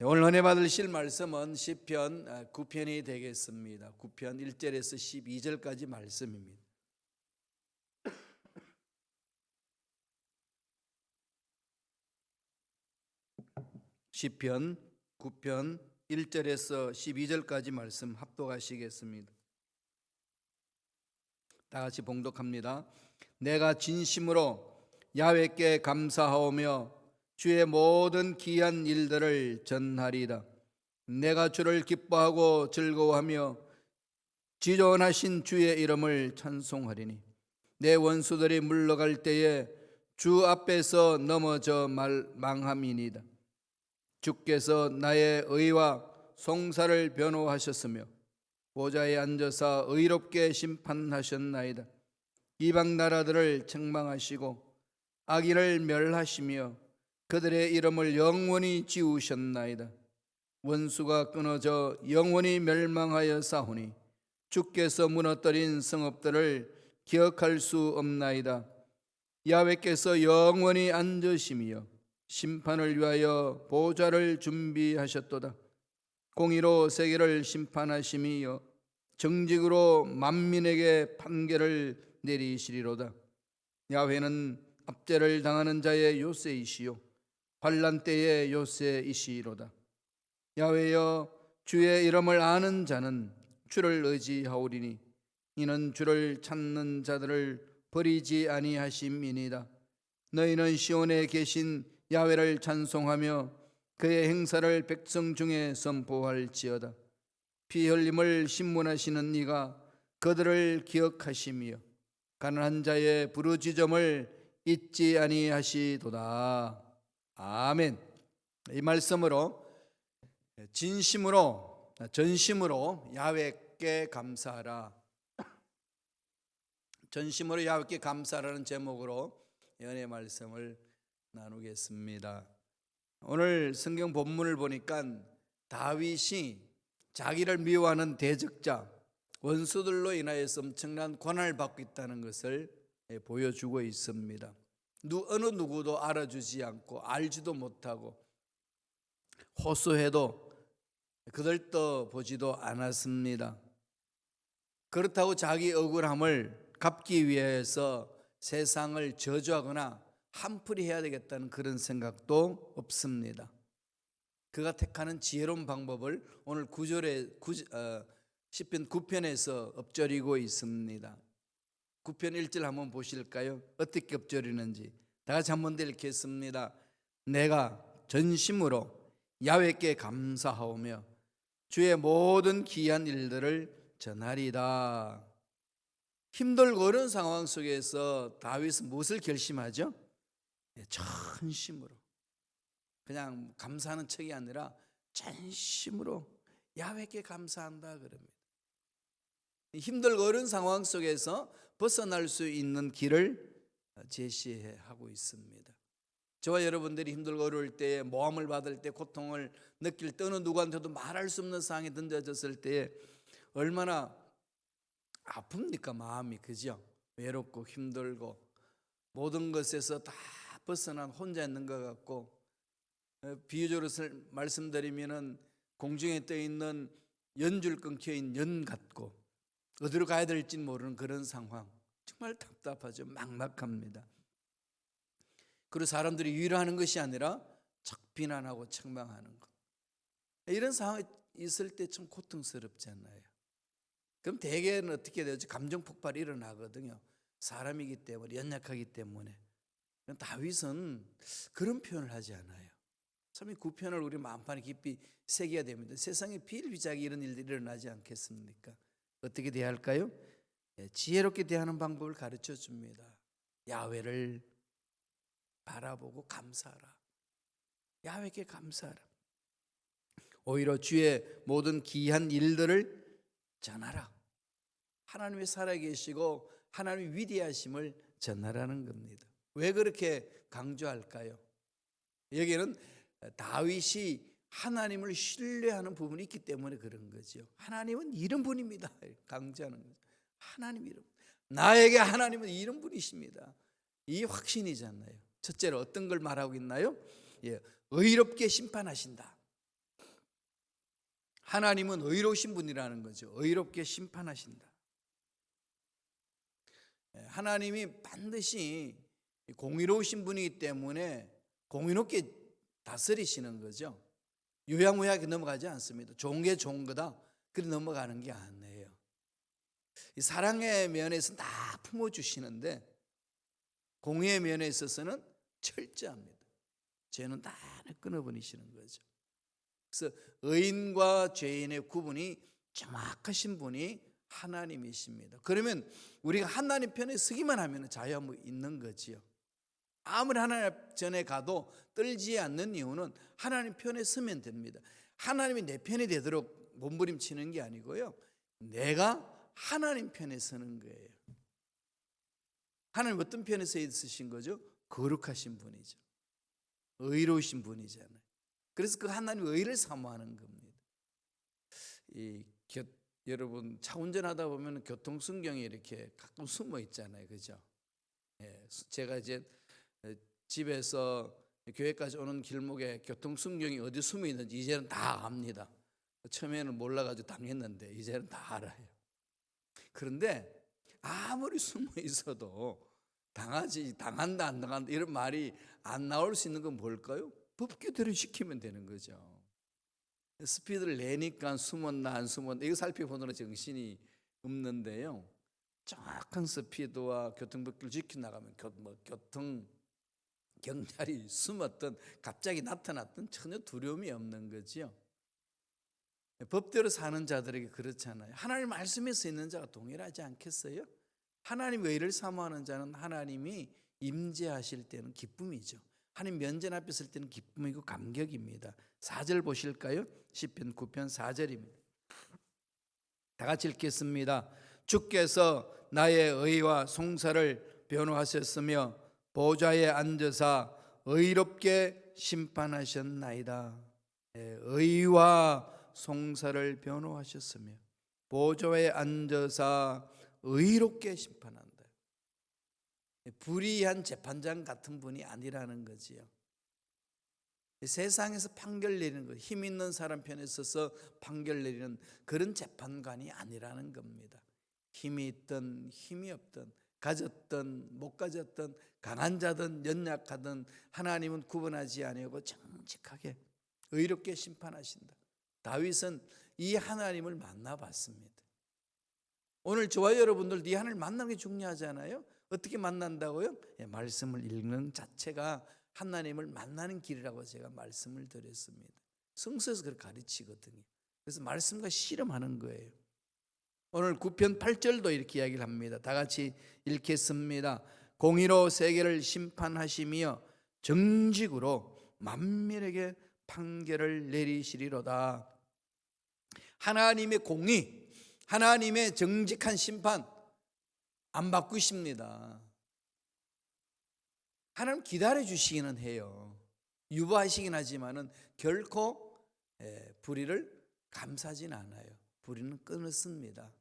오늘 은혜 받으실 말씀은 시편 9편이 되겠습니다. 9편 1절에서 12절까지 말씀입니다. 시편 9편 1절에서 12절까지 말씀 합독하시겠습니다. 다 같이 봉독합니다. 내가 진심으로 야훼께 감사하오며 주의 모든 귀한 일들을 전하리이다. 내가 주를 기뻐하고 즐거워하며 지존하신 주의 이름을 찬송하리니 내 원수들이 물러갈 때에 주 앞에서 넘어져 망함이니이다. 주께서 나의 의와 송사를 변호하셨으며 보좌에 앉아서 의롭게 심판하셨나이다. 이방 나라들을 책망하시고 악인을 멸하시며 그들의 이름을 영원히 지우셨나이다. 원수가 끊어져 영원히 멸망하여 사오니 주께서 무너뜨린 성읍들을 기억할 수 없나이다. 야훼께서 영원히 앉으시며 심판을 위하여 보좌를 준비하셨도다. 공의로 세계를 심판하시며 정직으로 만민에게 판결을 내리시리로다. 야훼는 압제를 당하는 자의 요새이시요 환난 때의 요새이시로다. 야훼여 주의 이름을 아는 자는 주를 의지하오리니 이는 주를 찾는 자들을 버리지 아니하심이니이다. 너희는 시온에 계신 야훼를 찬송하며 그의 행사를 백성 중에 선포할지어다. 피 흘림을 신문하시는 이가 그들을 기억하시며 가난한 자의 부르짖음을 잊지 아니하시도다. 아멘. 이 말씀으로 전심으로 야훼께 감사하라. 전심으로 야훼께 감사하라는 제목으로 연의 말씀을 나누겠습니다. 오늘 성경 본문을 보니까 다윗이 자기를 미워하는 대적자 원수들로 인하여서 엄청난 고난을 받고 있다는 것을 보여주고 있습니다. 어느 누구도 알아주지 않고 알지도 못하고 호소해도 그들도 보지도 않았습니다. 그렇다고 자기 억울함을 갚기 위해서 세상을 저주하거나 한풀이해야 되겠다는 그런 생각도 없습니다. 그가 택하는 지혜로운 방법을 오늘 시편 9편에서 엎조리고 있습니다. 9편 1절 한번 보실까요? 어떻게 엎조리는지 다 같이 한번 더 읽겠습니다. 내가 전심으로 야훼께 감사하오며 주의 모든 귀한 일들을 전하리이다. 힘들고 어려운 상황 속에서 다윗은 무엇을 결심하죠? 전심으로, 그냥 감사하는 척이 아니라 전심으로 야훼께 감사한다 그럽니다. 힘들고 어려운 상황 속에서 벗어날 수 있는 길을 제시하고 있습니다. 저와 여러분들이 힘들고 어려울 때에 모함을 받을 때 고통을 느낄 때 어느 누구한테도 말할 수 없는 상황에 던져졌을 때에 얼마나 아픕니까? 마음이, 그죠? 외롭고 힘들고 모든 것에서 다 벗어난 혼자 있는 것 같고, 비유적으로 말씀드리면은 공중에 떠 있는 연줄 끊겨 있는 연 같고 어디로 가야 될지 모르는 그런 상황, 정말 답답하죠. 막막합니다. 그리고 사람들이 위로하는 것이 아니라 척 비난하고 책망하는 것, 이런 상황이 있을 때 참 고통스럽잖아요. 그럼 대개는 어떻게 되죠? 감정 폭발이 일어나거든요. 사람이기 때문에, 연약하기 때문에. 다윗은 그런 표현을 하지 않아요. 참 이 9편을 우리 마음판에 깊이 새겨야 됩니다. 세상에 비일비재하게 이런 일들이 일어나지 않겠습니까? 어떻게 대해야 할까요? 지혜롭게 대하는 방법을 가르쳐 줍니다. 야훼를 바라보고 감사하라. 야훼께 감사하라. 오히려 주의 모든 귀한 일들을 전하라. 하나님이 살아계시고 하나님의 위대하심을 전하라는 겁니다. 왜 그렇게 강조할까요? 여기는 다윗이 하나님을 신뢰하는 부분이 있기 때문에 그런 거죠. 하나님은 이런 분입니다. 강조하는 거죠. 하나님 이름, 나에게 하나님은 이런 분이십니다. 이 확신이잖아요. 첫째로 어떤 걸 말하고 있나요? 의롭게 심판하신다. 하나님은 의로우신 분이라는 거죠. 의롭게 심판하신다. 하나님이 반드시 공의로우신 분이기 때문에 공의롭게 다스리시는 거죠. 유야무야하게 넘어가지 않습니다. 좋은 게 좋은 거다, 그래 넘어가는 게 아니에요. 이 사랑의 면에서 다 품어주시는데 공의의 면에 있어서는 철저합니다. 죄는 다 끊어버리시는 거죠. 그래서 의인과 죄인의 구분이 정확하신 분이 하나님이십니다. 그러면 우리가 하나님 편에 서기만 하면 자유함이 있는 거지요. 아무리 하나님 전에 가도 떨지 않는 이유는 하나님 편에 서면 됩니다. 하나님이 내 편이 되도록 몸부림치는 게 아니고요, 내가 하나님 편에 서는 거예요. 하나님 어떤 편에 서 있으신 거죠? 거룩하신 분이죠. 의로우신 분이잖아요. 그래서 그 하나님 의를 사모하는 겁니다. 여러분 차 운전하다 보면 교통순경이 이렇게 가끔 숨어 있잖아요, 그죠? 제가 이제 집에서 교회까지 오는 길목에 교통순경이 어디 숨어 있는지 이제는 다 압니다. 처음에는 몰라가지고 당했는데 이제는 다 알아요. 그런데 아무리 숨어 있어도 당한다 안 당한다 이런 말이 안 나올 수 있는 건 뭘까요? 법규대로 시키면 되는 거죠. 스피드를 내니까 숨었나 안 숨었나 이거 살펴보느라 정신이 없는데요, 정확한 스피드와 교통법규를 지켜나가면 교통 경찰이 숨었던 갑자기 나타났던 전혀 두려움이 없는 거지요. 법대로 사는 자들에게 그렇잖아요. 하나님 말씀에 서 있는 자가 동일하지 않겠어요? 하나님 의를 사모하는 자는 하나님이 임재하실 때는 기쁨이죠. 하나님 면전 앞에 설 때는 기쁨이고 감격입니다. 4절 보실까요? 시편 9편 4절입니다. 다 같이 읽겠습니다. 주께서 나의 의와 송사를 변호하셨으며 보좌에 앉으사 의롭게 심판하셨나이다. 의와 송사를 변호하셨으며 보좌에 앉아서 의롭게 심판한다. 불의한 재판장 같은 분이 아니라는 거지요. 세상에서 판결 내리는 것, 힘 있는 사람 편에 서서 판결 내리는 그런 재판관이 아니라는 겁니다. 힘이 있든 힘이 없든, 가졌든 못 가졌든, 강한 자든 연약하든 하나님은 구분하지 아니하고 정직하게 의롭게 심판하신다. 다윗은 이 하나님을 만나봤습니다. 오늘 저와 여러분들도 이 하나님을 만나는 게 중요하잖아요. 어떻게 만난다고요? 말씀을 읽는 자체가 하나님을 만나는 길이라고 제가 말씀을 드렸습니다. 성서에서 그렇게 가르치거든요. 그래서 말씀과 실험하는 거예요. 오늘 9편 8절도 이렇게 이야기를 합니다. 다 같이 읽겠습니다. 공의로 세계를 심판하시며 정직으로 만민에게 판결을 내리시리로다. 하나님의 공의, 하나님의 정직한 심판 안 바꾸십니다. 하나님 기다려 주시기는 해요. 유보하시긴 하지만은 결코 불의를 감사하진 않아요. 불의는 끊었습니다.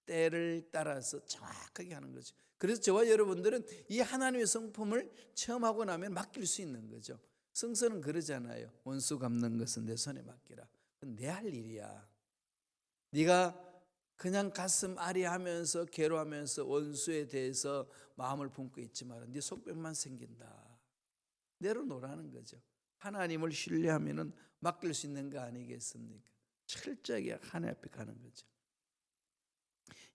때를 따라서 정확하게 하는 거죠. 그래서 저와 여러분들은 이 하나님의 성품을 처음 하고 나면 맡길 수 있는 거죠. 성서는 그러잖아요. 원수 갚는 것은 내 손에 맡기라. 그건 내 할 일이야. 네가 그냥 가슴 아리하면서 괴로워하면서 원수에 대해서 마음을 품고 있지만 네 속병만 생긴다. 내려놓으라는 거죠. 하나님을 신뢰하면 맡길 수 있는 거 아니겠습니까? 철저하게 하나님 앞에 가는 거죠.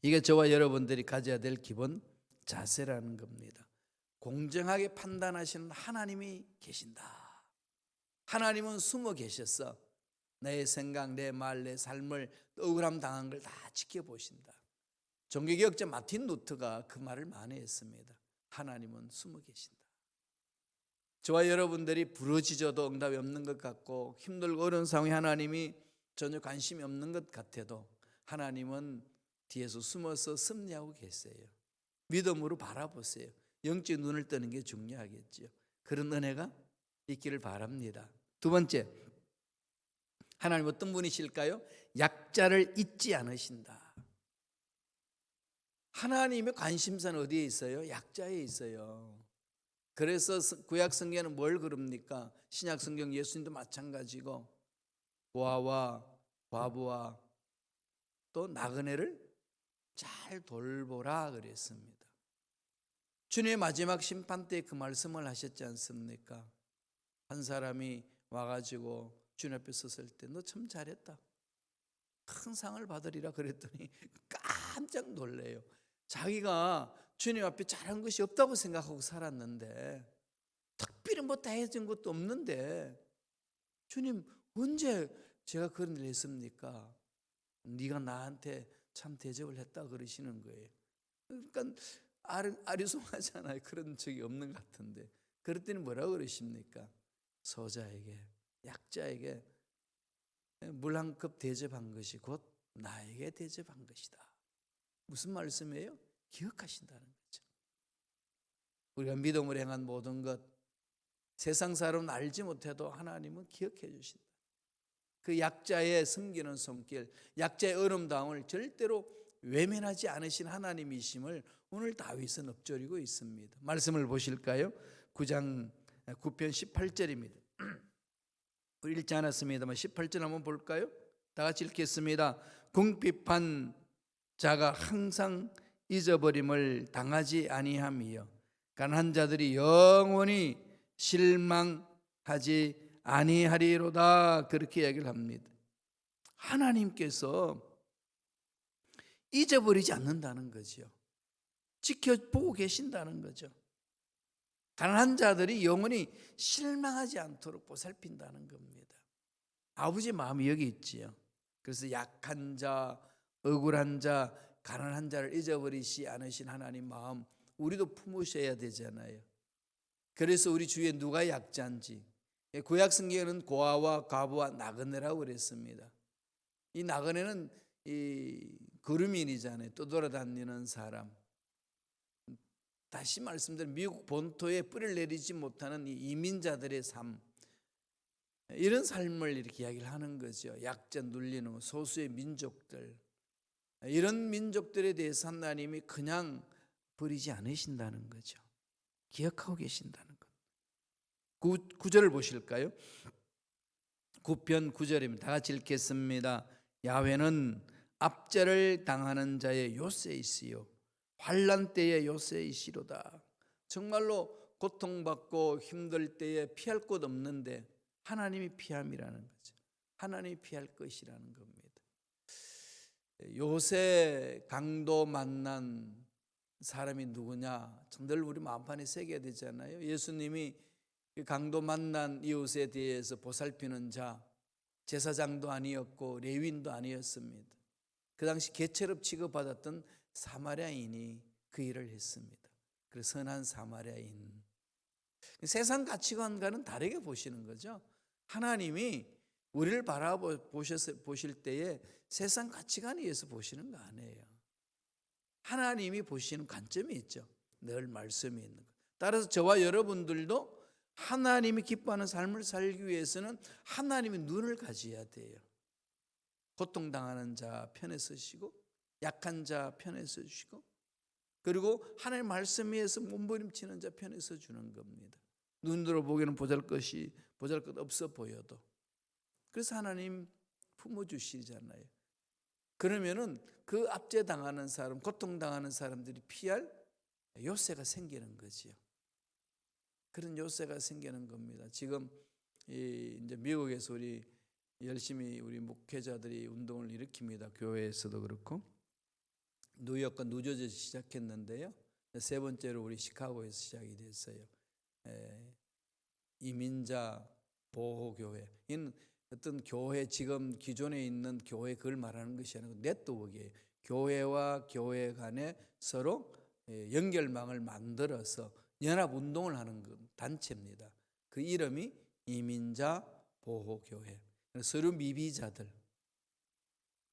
이게 저와 여러분들이 가져야 될 기본 자세라는 겁니다. 공정하게 판단하시는 하나님이 계신다. 하나님은 숨어 계셨어. 내 생각, 내 말, 내 삶을 억울함 당한 걸 다 지켜보신다. 종교개혁자 마틴 루터가 그 말을 많이 했습니다. 하나님은 숨어 계신다. 저와 여러분들이 부르짖어도 응답이 없는 것 같고 힘들고 어려운 상황에 하나님이 전혀 관심이 없는 것 같아도 하나님은 뒤에서 숨어서 섭리하고 계세요. 믿음으로 바라보세요. 영적 눈을 뜨는 게 중요하겠죠. 그런 은혜가 있기를 바랍니다. 두 번째, 하나님 어떤 분이실까요? 약자를 잊지 않으신다. 하나님의 관심사는 어디에 있어요? 약자에 있어요. 그래서 구약 성경에는 뭘 그럽니까? 신약 성경 예수님도 마찬가지고 고아와 과부와 또 나그네를 잘 돌보라 그랬습니다. 주님의 마지막 심판 때 그 말씀을 하셨지 않습니까? 한 사람이 와가지고 주님 앞에 섰을 때 너 참 잘했다, 큰 상을 받으리라 그랬더니 깜짝 놀래요. 자기가 주님 앞에 잘한 것이 없다고 생각하고 살았는데, 특별히 뭐 다 해준 것도 없는데 주님 언제 제가 그런 일 했습니까? 네가 나한테 참 대접을 했다 그러시는 거예요. 그러니까 아리송하잖아요. 그런 적이 없는 것 같은데. 그랬더니 뭐라고 그러십니까? 소자에게, 약자에게 물 한 컵 대접한 것이 곧 나에게 대접한 것이다. 무슨 말씀이에요? 기억하신다는 거죠. 우리가 믿음으로 행한 모든 것, 세상 사람은 알지 못해도 하나님은 기억해 주신다. 그 약자의 섬기는 손길, 약자의 어려움다움을 절대로 외면하지 않으신 하나님이심을 오늘 다윗은 읊조리고 있습니다. 말씀을 보실까요? 9편 18절입니다. 우리 읽지 않았습니다만 18절 한번 볼까요? 다 같이 읽겠습니다. 궁핍한 자가 항상 잊어버림을 당하지 아니함이요 가난한 자들이 영원히 실망하지 아니하리로다. 그렇게 이야기를 합니다. 하나님께서 잊어버리지 않는다는 거죠. 지켜보고 계신다는 거죠. 가난한 자들이 영원히 실망하지 않도록 보살핀다는 겁니다. 아버지 마음이 여기 있지요. 그래서 약한 자, 억울한 자, 가난한 자를 잊어버리지 않으신 하나님 마음 우리도 품으셔야 되잖아요. 그래서 우리 주위에 누가 약자인지, 구약 성경에는 고아와 과부와 나그네라고 그랬습니다. 이 나그네는 이 거류민이잖아요. 떠돌아다니는 사람. 다시 말씀드리면 미국 본토에 뿌리를 내리지 못하는 이 이민자들의 삶, 이런 삶을 이렇게 이야기를 하는 거죠. 약자 눌리는 소수의 민족들, 이런 민족들에 대해서 하나님이 그냥 버리지 않으신다는 거죠. 기억하고 계신다는 것. 9절을 보실까요? 9편 9절입니다. 다 같이 읽겠습니다. 야훼는 압제를 당하는 자의 요새이시요 환난 때의 요새이시로다. 정말로 고통받고 힘들 때에 피할 곳 없는데 하나님이 피함이라는 거죠. 하나님이 피할 것이라는 겁니다. 요새 강도 만난 사람이 누구냐? 늘 우리 마음판에 새겨야 되잖아요. 예수님이 강도 만난 이웃에 대해서 보살피는 자, 제사장도 아니었고 레위인도 아니었습니다. 그 당시 개체롭 취급받았던 사마리아인이 그 일을 했습니다. 그 선한 사마리아인. 세상 가치관과는 다르게 보시는 거죠. 하나님이 우리를 바라보실 때에 세상 가치관에 의해서 보시는 거 아니에요. 하나님이 보시는 관점이 있죠. 늘 말씀이 있는 것. 따라서 저와 여러분들도 하나님이 기뻐하는 삶을 살기 위해서는 하나님의 눈을 가져야 돼요. 고통당하는 자 편에 서시고 약한 자 편에 서주시고, 그리고 하나님의 말씀 위에서 몸부림치는 자 편에 서주는 겁니다. 눈으로 보기에는 보잘것 없어 보여도. 그래서 하나님 품어주시잖아요. 그러면은 그 압제당하는 사람, 고통당하는 사람들이 피할 요새가 생기는 거지요. 그런 요새가 생기는 겁니다. 지금 이제 미국에서 우리 열심히 우리 목회자들이 운동을 일으킵니다. 교회에서도 그렇고 뉴욕과 뉴저지에서 시작했는데요. 세 번째로 우리 시카고에서 시작이 됐어요. 이민자 보호교회. 이는 어떤 교회, 지금 기존에 있는 교회 그걸 말하는 것이 아니고 네트워크예요. 교회와 교회 간에 서로 연결망을 만들어서 연합운동을 하는 단체입니다. 그 이름이 이민자 보호교회. 서류 미비자들,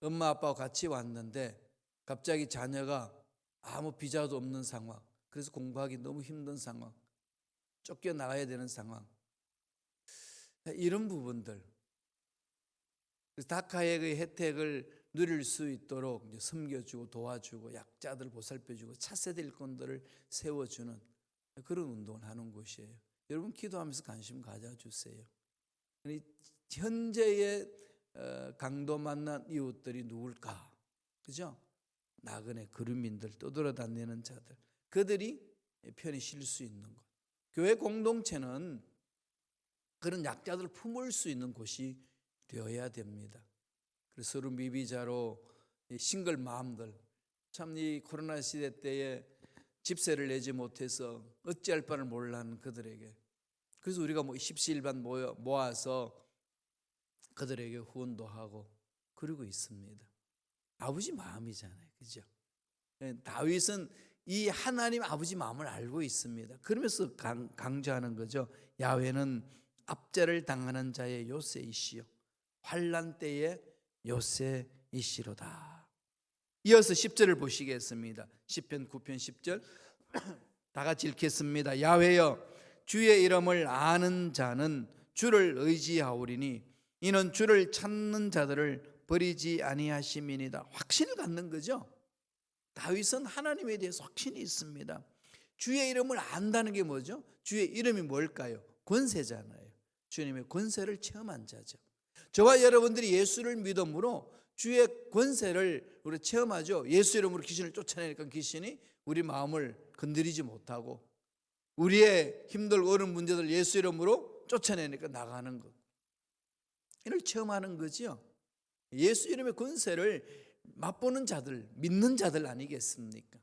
엄마 아빠와 같이 왔는데 갑자기 자녀가 아무 비자도 없는 상황, 그래서 공부하기 너무 힘든 상황, 쫓겨나가야 되는 상황, 이런 부분들, 다카의 그 혜택을 누릴 수 있도록 이제 섬겨주고 도와주고 약자들 보살펴주고 차세대 일꾼들을 세워주는 그런 운동을 하는 곳이에요. 여러분 기도하면서 관심 가져주세요. 현재의 강도 만난 이웃들이 누굴까? 그죠? 나그네 거류민들, 떠돌아다니는 자들, 그들이 편히 쉴 수 있는 곳. 교회 공동체는 그런 약자들을 품을 수 있는 곳이 되어야 됩니다. 그래서 서로 미비자로 싱글 마음들, 참 이 코로나 시대 때에 집세를 내지 못해서 어찌할 바를 몰라하는 그들에게, 그래서 우리가 십시일반 모아서 그들에게 후원도 하고 그러고 있습니다. 아버지 마음이잖아요, 그죠? 다윗은 이 하나님 아버지 마음을 알고 있습니다. 그러면서 강조하는 거죠. 야훼는 압제를 당하는 자의 요새이시요 환난 때의 요새이시로다. 이어서 10절을 보시겠습니다. 시편 9편 10절 다 같이 읽겠습니다. 야훼여, 주의 이름을 아는 자는 주를 의지하오리니 이는 주를 찾는 자들을 버리지 아니하심이니이다. 확신을 갖는 거죠. 다윗은 하나님에 대해서 확신이 있습니다. 주의 이름을 안다는 게 뭐죠? 주의 이름이 뭘까요? 권세잖아요. 주님의 권세를 체험한 자죠. 저와 여러분들이 예수를 믿음으로 주의 권세를 우리 체험하죠. 예수 이름으로 귀신을 쫓아내니까 귀신이 우리 마음을 건드리지 못하고, 우리의 힘들고 어려운 문제들 예수 이름으로 쫓아내니까 나가는 것, 이를 체험하는 거지요. 예수 이름의 권세를 맛보는 자들, 믿는 자들 아니겠습니까?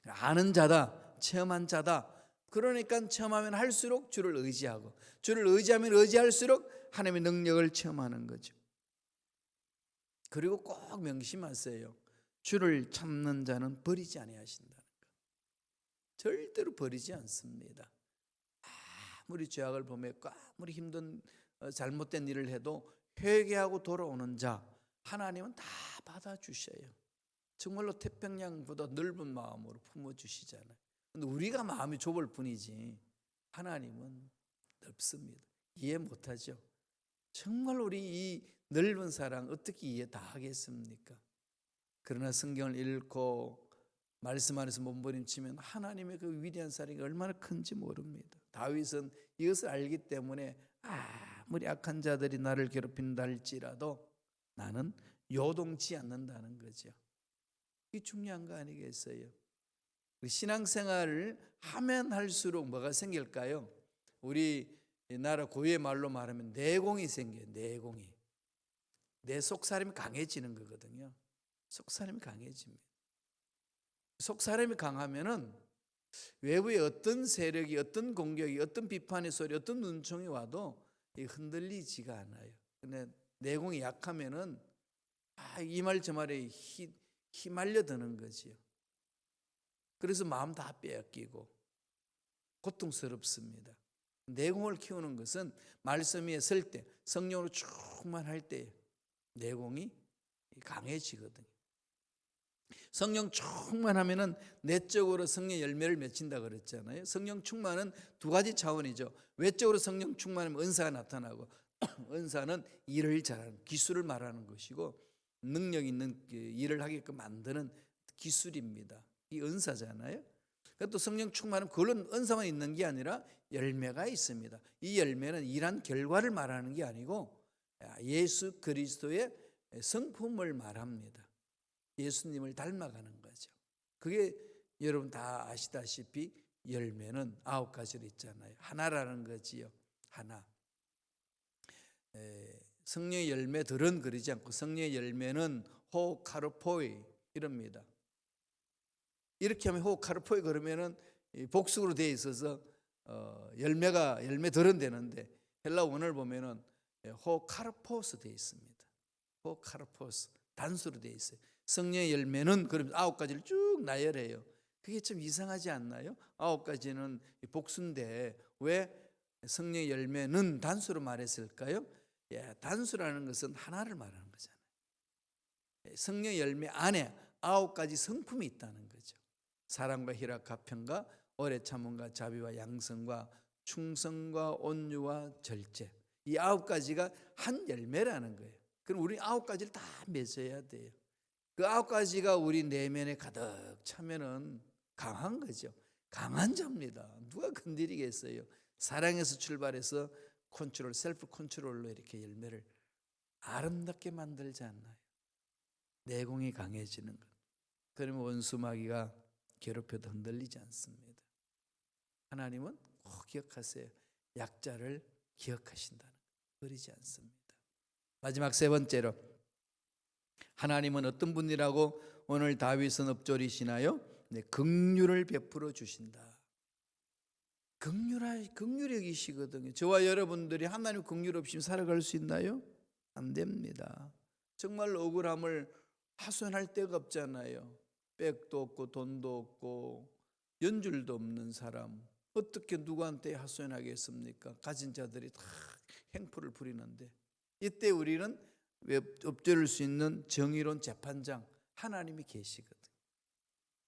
아는 자다, 체험한 자다. 그러니까 체험하면 할수록 주를 의지하고, 주를 의지하면 의지할수록 하나님의 능력을 체험하는 거죠. 그리고 꼭 명심하세요. 주를 찾는 자는 버리지 아니하신다는 것. 절대로 버리지 않습니다. 아무리 죄악을 범했고 아무리 힘든 잘못된 일을 해도 회개하고 돌아오는 자, 하나님은 다 받아주셔요. 정말로 태평양보다 넓은 마음으로 품어주시잖아요. 근데 우리가 마음이 좁을 뿐이지 하나님은 넓습니다. 이해 못하죠. 정말 우리 이 넓은 사랑 어떻게 이해 다 하겠습니까? 그러나 성경을 읽고 말씀 안에서 몸부림치면 하나님의 그 위대한 사랑이 얼마나 큰지 모릅니다. 다윗은 이것을 알기 때문에 아무리 악한 자들이 나를 괴롭힌다 할지라도 나는 요동치 않는다는 거죠. 이게 중요한 거 아니겠어요? 신앙생활을 하면 할수록 뭐가 생길까요? 우리 나라 고유의 말로 말하면 내공이 생겨요. 내공이. 내 속사람이 강해지는 거거든요. 속사람이 강해집니다. 속사람이 강하면은 외부의 어떤 세력이, 어떤 공격이, 어떤 비판의 소리, 어떤 눈총이 와도 흔들리지가 않아요. 근데 내공이 약하면은 이 말 저 말에 휘말려 드는 거지요. 그래서 마음 다 빼앗기고 고통스럽습니다. 내공을 키우는 것은 말씀 위에 설 때, 성령으로 충만할 때 내공이 강해지거든요. 성령 충만하면은 내적으로 성령 열매를 맺힌다 그랬잖아요. 성령 충만은 두 가지 차원이죠. 외적으로 성령 충만하면 은사가 나타나고, 은사는 일을 잘하는 기술을 말하는 것이고, 능력 있는 일을 하게끔 만드는 기술입니다. 이 은사잖아요. 또 성령 충만은 그런 은사만 있는 게 아니라 열매가 있습니다. 이 열매는 일한 결과를 말하는 게 아니고 예수 그리스도의 성품을 말합니다. 예수님을 닮아가는 거죠. 그게 여러분 다 아시다시피 열매는 9가지로 있잖아요. 하나라는 거지요. 하나. 성령의 열매들은 그러지 않고 성령의 열매는 호카르포이 이럽니다. 이렇게 하면 호카르포이 그러면은 복수로 되어 있어서 열매들은 되는데, 헬라 원어를 보면은 호카르포스 되어 있습니다. 호카르포스 단수로 되어 있어요. 성령의 열매는 그럼 9가지를 쭉 나열해요. 그게 좀 이상하지 않나요? 9가지는 복수인데 왜 성령의 열매는 단수로 말했을까요? 단수라는 것은 하나를 말하는 거잖아요. 성령의 열매 안에 9가지 성품이 있다는 거죠. 사랑과 희락, 가평과 오래 참음과 자비와 양성과 충성과 온유와 절제. 이 9가지가 한 열매라는 거예요. 그럼 우리 9가지를 다 맺어야 돼요. 그 9가지가 우리 내면에 가득 차면은 강한 거죠. 강한 자입니다. 누가 건드리겠어요? 사랑에서 출발해서 컨트롤, 셀프 컨트롤로 이렇게 열매를 아름답게 만들지 않나요? 내공이 강해지는 것. 그러면 원수마귀가 괴롭혀도 흔들리지 않습니다. 하나님은 꼭 기억하세요. 약자를 기억하신다는 것. 버리지 않습니다. 마지막 세 번째로, 하나님은 어떤 분이라고 오늘 다윗은 읊조리시나요? 네, 긍휼을 베풀어 주신다. 긍휼히 여기시거든요. 저와 여러분들이 하나님 긍휼 없이 살아갈 수 있나요? 안 됩니다. 정말 억울함을 하소연할 데가 없잖아요. 백도 없고 돈도 없고 연줄도 없는 사람, 어떻게 누구한테 하소연하겠습니까? 가진 자들이 다 행포를 부리는데, 이때 우리는 엎드릴 수 있는 정의로운 재판장 하나님이 계시거든.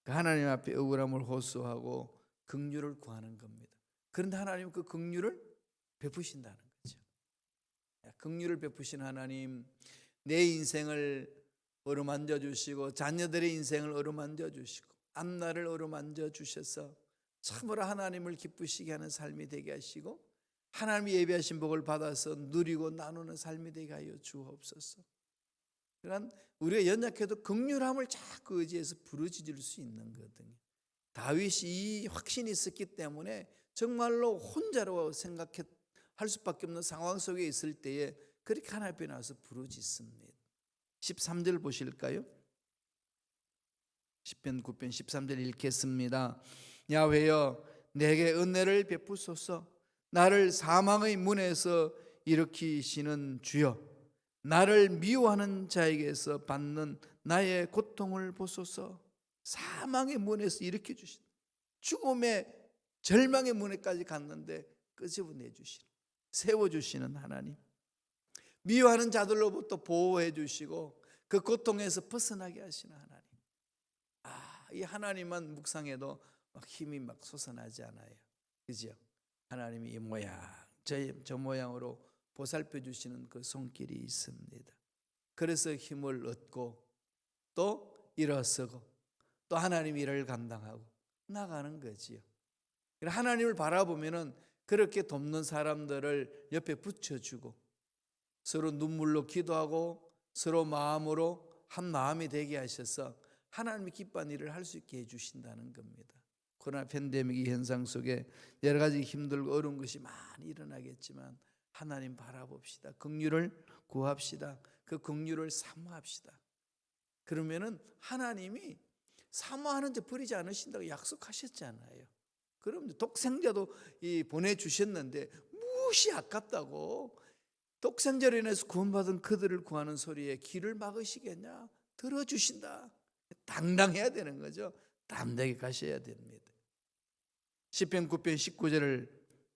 하나님 앞에 억울함을 호소하고 긍휼을 구하는 겁니다. 그런데 하나님은 그 긍휼을 베푸신다는 거죠. 긍휼을 베푸신 하나님, 내 인생을 어루만져 주시고 자녀들의 인생을 어루만져 주시고 앞날을 어루만져 주셔서 참으로 하나님을 기쁘시게 하는 삶이 되게 하시고 하나님이 예비하신 복을 받아서 누리고 나누는 삶이 되게 하여 주옵소서. 그러나 우리가 연약해도 긍휼함을 자꾸 의지해서 부르짖을 수 있는 거거든요. 다윗이 이 확신이 있었기 때문에 정말로 혼자로 생각할 수밖에 없는 상황 속에 있을 때에 그렇게 하나님 앞에 나와서 부르짖습니다. 13절 보실까요? 시편 9편 13절 읽겠습니다. 야훼여 내게 은혜를 베푸소서. 나를 사망의 문에서 일으키시는 주여, 나를 미워하는 자에게서 받는 나의 고통을 보소서. 사망의 문에서 일으켜 주신, 죽음의 절망의 문에까지 갔는데 끄집어내 주시는, 세워주시는 하나님, 미워하는 자들로부터 보호해 주시고 그 고통에서 벗어나게 하시는 하나님. 이 하나님만 묵상해도 막 힘이 막 솟아나지 않아요. 그죠? 하나님이 이 모양 저 모양으로 보살펴 주시는 그 손길이 있습니다. 그래서 힘을 얻고 또 일어서고 또 하나님 일을 감당하고 나가는 거지요. 하나님을 바라보면은 그렇게 돕는 사람들을 옆에 붙여주고 서로 눈물로 기도하고 서로 마음으로 한 마음이 되게 하셔서 하나님이 기뻐하는 일을 할 수 있게 해주신다는 겁니다. 코로나 팬데믹 현상 속에 여러 가지 힘들고 어려운 것이 많이 일어나겠지만 하나님 바라봅시다. 긍휼을 구합시다. 그 긍휼을 사모합시다. 그러면은 하나님이 사모하는 자 버리지 않으신다고 약속하셨잖아요. 그럼 독생자도 보내주셨는데 무엇이 아깝다고 독생자로 인해서 구원받은 그들을 구하는 소리에 귀를 막으시겠냐? 들어주신다. 당당해야 되는 거죠. 담대하게 가셔야 됩니다. 시편 9편 19절을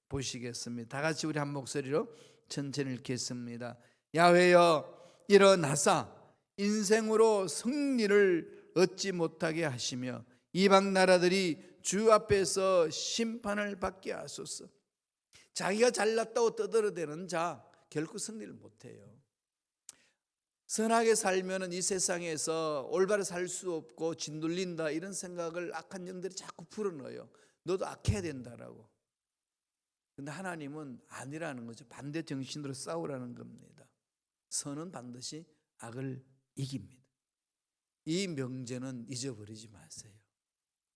보시겠습니다. 다 같이 우리 한 목소리로 천천히 읽겠습니다. 야훼여 일어나사 인생으로 승리를 얻지 못하게 하시며 이방 나라들이 주 앞에서 심판을 받게 하소서. 자기가 잘났다고 떠들어대는 자 결코 승리를 못해요. 선하게 살면 이 세상에서 올바로 살 수 없고 짓눌린다 이런 생각을 악한 영들이 자꾸 풀어넣어요. 너도 악해야 된다라고. 근데 하나님은 아니라는 거죠. 반대 정신으로 싸우라는 겁니다. 선은 반드시 악을 이깁니다. 이 명제는 잊어버리지 마세요.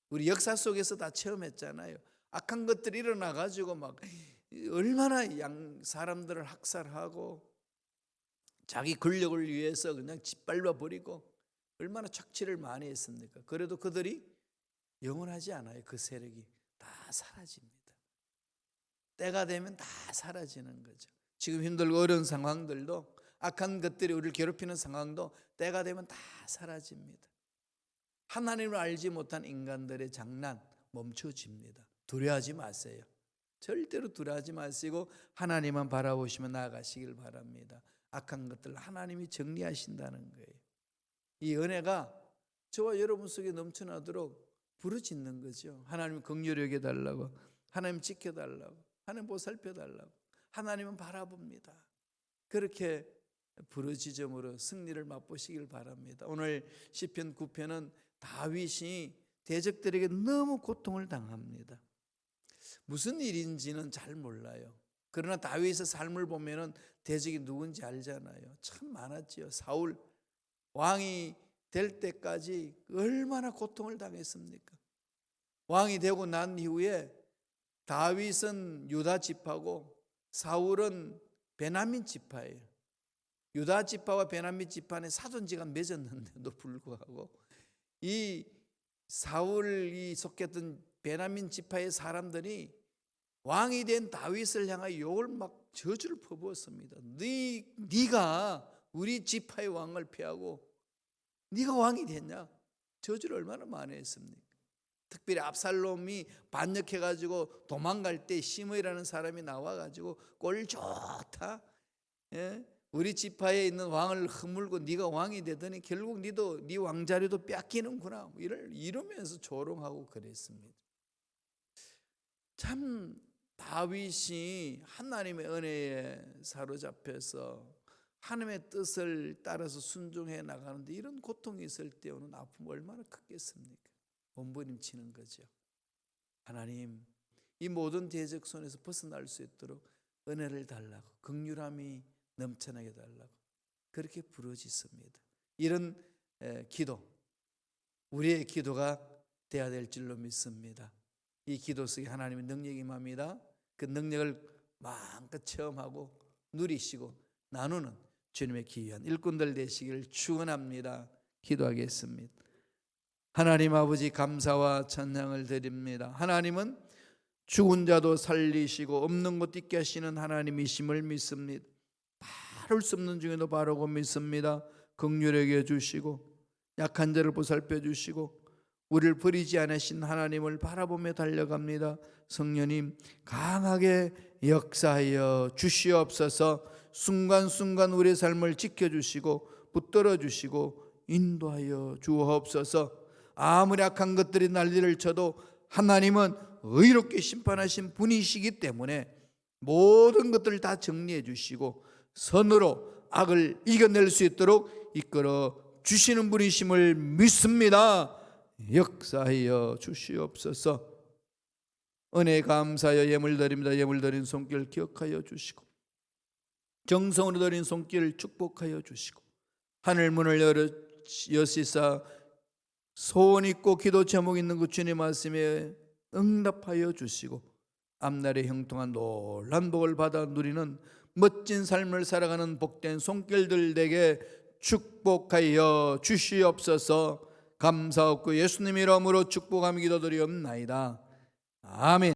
우리 역사 속에서 다 체험했잖아요. 악한 것들이 일어나가지고 막 얼마나 사람들을 학살하고 자기 권력을 위해서 그냥 짓밟아 버리고 얼마나 착취를 많이 했습니까? 그래도 그들이 영원하지 않아요. 그 세력이 다 사라집니다. 때가 되면 다 사라지는 거죠. 지금 힘들고 어려운 상황들도 악한 것들이 우리를 괴롭히는 상황도 때가 되면 다 사라집니다. 하나님을 알지 못한 인간들의 장난 멈춰집니다. 두려워하지 마세요. 절대로 두려워하지 마시고 하나님만 바라보시며 나아가시길 바랍니다. 악한 것들 하나님이 정리하신다는 거예요. 이 은혜가 저와 여러분 속에 넘쳐나도록 부르짖는 거죠. 하나님 긍휼히 여겨달라고, 하나님 지켜달라고, 하나님 보살펴달라고, 하나님은 바라봅니다. 그렇게 부르짖음으로 승리를 맛보시길 바랍니다. 오늘 시편 9편은 다윗이 대적들에게 너무 고통을 당합니다. 무슨 일인지는 잘 몰라요. 그러나 다윗의 삶을 보면은 대적이 누군지 알잖아요. 참 많았지요. 사울 왕이 될 때까지 얼마나 고통을 당했습니까? 왕이 되고 난 이후에 다윗은 유다 지파고 사울은 베냐민 지파예요. 유다 지파와 베냐민 지파는 사돈지간 맺었는데도 불구하고 이 사울이 속했던 베냐민 지파의 사람들이 왕이 된 다윗을 향하여 욕을 막 저주를 퍼부었습니다. 네가 우리 지파의 왕을 피하고 네가 왕이 됐냐? 저주를 얼마나 많이 했습니까? 특별히 압살롬이 반역해가지고 도망갈 때 시므이라는 사람이 나와가지고 꼴 좋다, 예? 우리 지파에 있는 왕을 허물고 네가 왕이 되더니 결국 네 왕자리도 뺏기는구나, 이러면서 조롱하고 그랬습니다. 참 다윗이 하나님의 은혜에 사로잡혀서 하나님의 뜻을 따라서 순종해 나가는데 이런 고통이 있을 때 오는 아픔 얼마나 크겠습니까? 몸부림치는 거죠. 하나님, 이 모든 대적 손에서 벗어날 수 있도록 은혜를 달라고, 긍휼함이 넘쳐나게 달라고 그렇게 부르짖습니다. 이런 기도, 우리의 기도가 돼야 될 줄로 믿습니다. 이 기도 속에 하나님의 능력이 임합니다. 그 능력을 마음껏 체험하고 누리시고 나누는 주님의 귀한 일꾼들 되시기를 축원합니다. 기도하겠습니다. 하나님 아버지, 감사와 찬양을 드립니다. 하나님은 죽은 자도 살리시고 없는 것 있게 하시는 하나님이심을 믿습니다. 바를 수 없는 중에도 바르고 믿습니다. 긍휼하게 해주시고 약한 자를 보살펴 주시고 우리를 버리지 않으신 하나님을 바라보며 달려갑니다. 성령님, 강하게 역사하여 주시옵소서. 순간순간 우리의 삶을 지켜주시고 붙들어 주시고 인도하여 주옵소서. 아무리 악한 것들이 난리를 쳐도 하나님은 의롭게 심판하신 분이시기 때문에 모든 것들을 다 정리해 주시고 선으로 악을 이겨낼 수 있도록 이끌어 주시는 분이심을 믿습니다. 역사하여 주시옵소서. 은혜 감사하여 예물 드립니다. 예물 드린 손길 기억하여 주시고 정성으로 드린 손길 축복하여 주시고 하늘 문을 여시사 소원 있고 기도 제목 있는 그 주님 말씀에 응답하여 주시고 앞날에 형통한 놀란 복을 받아 누리는 멋진 삶을 살아가는 복된 손길들 되게 축복하여 주시옵소서. 감사하고 예수님 이름으로 축복하며 기도드리옵나이다. 아멘.